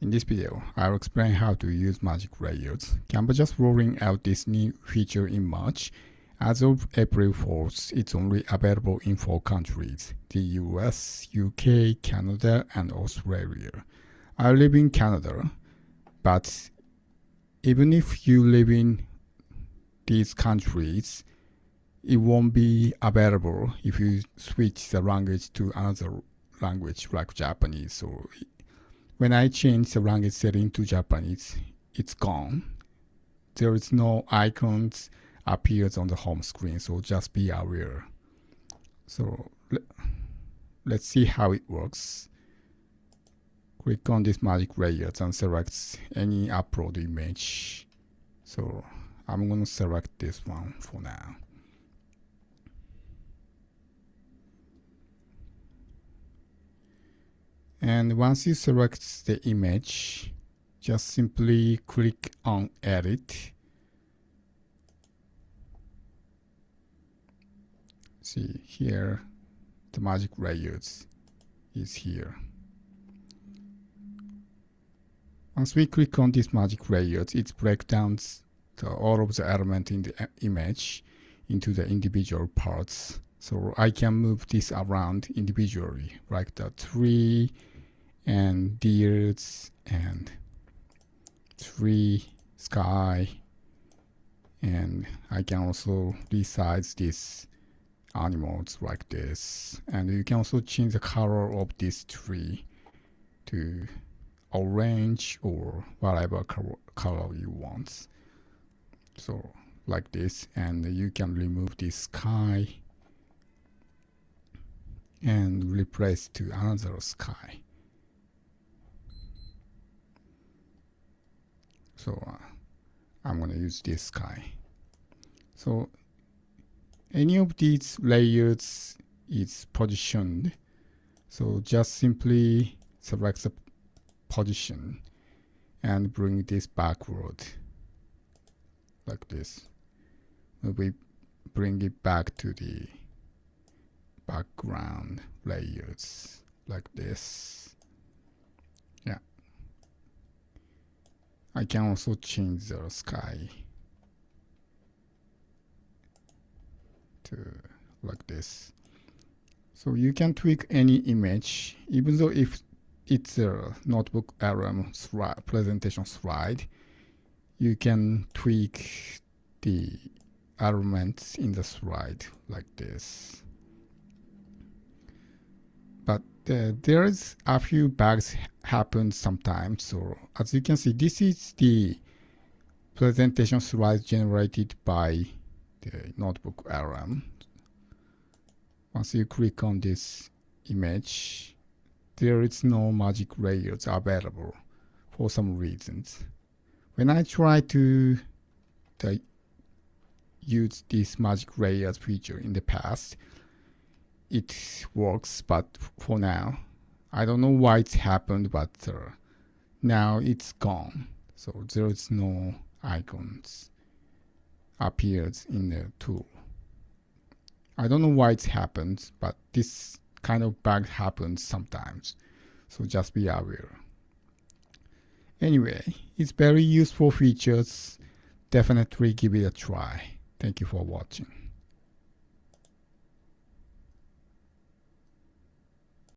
In this video, I'll explain how to use magic layers. Canva just rolling out this new feature in March. As of April 4th, it's only available in 4 countries: the US, UK, Canada, and Australia. I live in Canada, but even if you live in these countries, it won't be available if you switch the language to another language like Japanese. So when I change the language setting to Japanese, it's gone. There is no icons appears on the home screen, so just be aware. So let's see how it works. Click on this magic layers and select any upload image. So I'm going to select this one for now. And once you select the image, just simply click on edit. See here, the magic layers is here. Once we click on this magic layers, it breaks down all of the elements in the image into the individual parts. So I can move this around individually, like the tree and deers and tree, sky, and I can also resize these animals like this. And you can also change the color of this tree to orange or whatever color you want. So like this, and you can remove this sky and replace to another sky. So I'm going to use this sky. So any of these layers is positioned. So just simply select the position and bring this backward like this. We bring it back to the background layers like this. Yeah. I can also change the sky to like this. So you can tweak any image, even though if it's a notebook RM presentation slide, you can tweak the elements in the slide like this. But there is a few bugs happen sometimes. So as you can see, this is the presentation slide generated by the notebook RM. Once you click on this image, there is no magic layers available for some reasons. When I try to use this magic layers feature in the past, it works, but for now, I don't know why it's happened, but now it's gone. So there is no icons appears in the tool. I don't know why it's happened, but this kind of bug happens sometimes. So just be aware. Anyway, it's very useful features. Definitely give it a try. Thank you for watching.